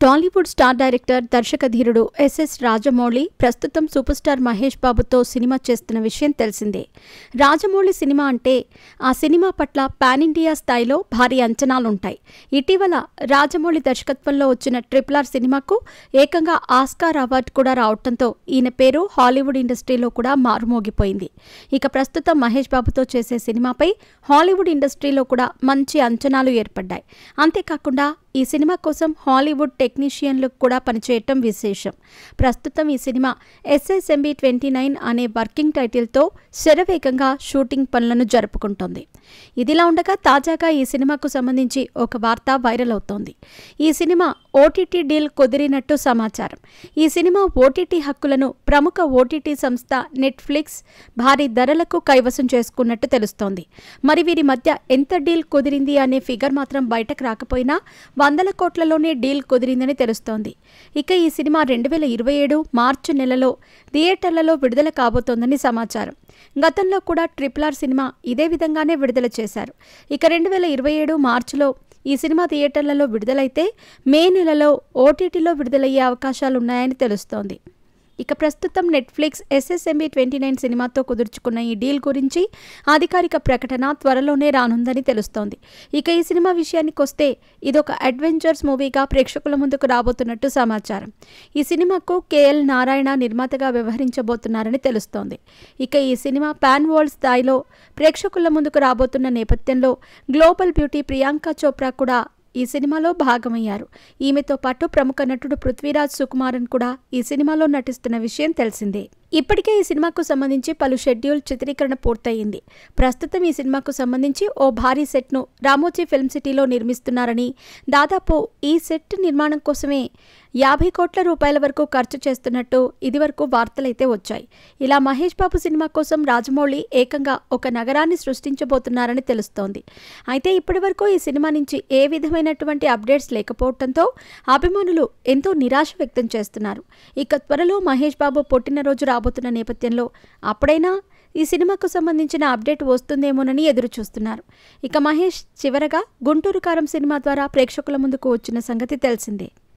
Tollywood star director దర్శకధీరుడు S S Rajamouli ప్రస్తుతం super star Mahesh బాబుతో సినిమా చేస్తున్న విషయం తెలిసిందే. రాజమౌళి సినిమా అంటే ఆ సినిమా పట్ల పాన్ ఇండియా స్థాయిలో భారీ అంచనాలుంటాయి. ఇటీవల రాజమౌళి దర్శకత్వంలో వచ్చిన RRR సినిమాకు ఏకంగా ఆస్కార్ అవార్డు కూడా రావడంతో ఈయన పేరు హాలీవుడ్ ఇండస్ట్రీలో కూడా మారుమోగిపోయింది. ఇక ప్రస్తుతం మహేష్ బాబుతో చేసే సినిమాపై హాలీవుడ్ ఇండస్ట్రీలో కూడా మంచి అంచనాలు ఏర్పడ్డాయి. అంతేకాకుండా ఈ సినిమా కోసం హాలీవుడ్ టెక్నీషియన్లు కూడా పనిచేయటం విశేషం. ప్రస్తుతం ఈ సినిమా SSMB 29 అనే వర్కింగ్ టైటిల్తో శరవేగంగా షూటింగ్ పనులను జరుపుకుంటోంది. ఇదిలా ఉండగా తాజాగా ఈ సినిమాకు సంబంధించి ఒక వార్త వైరల్ అవుతోంది. ఈ సినిమా OTT డీల్ కుదిరినట్టు సమాచారం. ఈ సినిమా OTT హక్కులను ప్రముఖ OTT సంస్థ నెట్ఫ్లిక్స్ భారీ ధరలకు కైవసం చేసుకున్నట్టు తెలుస్తోంది. మరి వీరి మధ్య ఎంత డీల్ కుదిరింది అనే ఫిగర్ మాత్రం బయటకు రాకపోయినా 100 కోట్లలోనే డీల్ కుదిరిందని తెలుస్తోంది. ఇక ఈ సినిమా 2027 మార్చి నెలలో థియేటర్లలో విడుదల కాబోతోందని సమాచారం. గతంలో కూడా RRR సినిమా ఇదే విధంగానే విడుదల చేశారు. ఇక 2027 మార్చిలో ఈ సినిమా థియేటర్లలో విడుదలైతే మే నెలలో OTTలో విడుదలయ్యే అవకాశాలున్నాయని తెలుస్తోంది. ఇక ప్రస్తుతం నెట్ఫ్లిక్స్ SSMB 29 సినిమాతో కుదుర్చుకున్న ఈ డీల్ గురించి అధికారిక ప్రకటన త్వరలోనే రానుందని తెలుస్తోంది. ఇక ఈ సినిమా విషయానికొస్తే ఇదొక అడ్వెంచర్స్ మూవీగా ప్రేక్షకుల ముందుకు రాబోతున్నట్టు సమాచారం. ఈ సినిమాకు KL నారాయణ నిర్మాతగా వ్యవహరించబోతున్నారని తెలుస్తోంది. ఇక ఈ సినిమా పాన్ వరల్డ్ స్థాయిలో ప్రేక్షకుల ముందుకు రాబోతున్న నేపథ్యంలో గ్లోబల్ బ్యూటీ ప్రియాంక చోప్రా కూడా ఈ సినిమాలో భాగమయ్యారు. ఈమెతో పాటు ప్రముఖ నటుడు పృథ్వీరాజ్ సుకుమారన్ కూడా ఈ సినిమాలో నటిస్తున్న విషయం తెలిసిందే. ఇప్పటికే ఈ సినిమాకు సంబంధించి పలు షెడ్యూల్ చిత్రీకరణ పూర్తయింది. ప్రస్తుతం ఈ సినిమాకు సంబంధించి ఓ భారీ సెట్ను రామోజీ ఫిల్మ్ సిటీలో నిర్మిస్తున్నారని, దాదాపు ఈ సెట్ నిర్మాణం కోసమే 50 కోట్ల రూపాయల వరకు ఖర్చు చేస్తున్నట్టు ఇదివరకు వార్తలైతే వచ్చాయి. ఇలా మహేష్ బాబు సినిమా కోసం రాజమౌళి ఏకంగా ఒక నగరాన్ని సృష్టించబోతున్నారని తెలుస్తోంది. అయితే ఇప్పటివరకు ఈ సినిమా నుంచి ఏ విధమైనటువంటి అప్డేట్స్ లేకపోవడంతో అభిమానులు ఎంతో నిరాశ వ్యక్తం చేస్తున్నారు. ఇక త్వరలో మహేష్ బాబు పుట్టినరోజు రాబోతున్న నేపథ్యంలో అప్పుడైనా ఈ సినిమాకు సంబంధించిన అప్డేట్ వస్తుందేమోనని ఎదురు చూస్తున్నారు. ఇక మహేష్ చివరగా గుంటూరు కారం సినిమా ద్వారా ప్రేక్షకుల ముందుకు వచ్చిన సంగతి తెలిసిందే.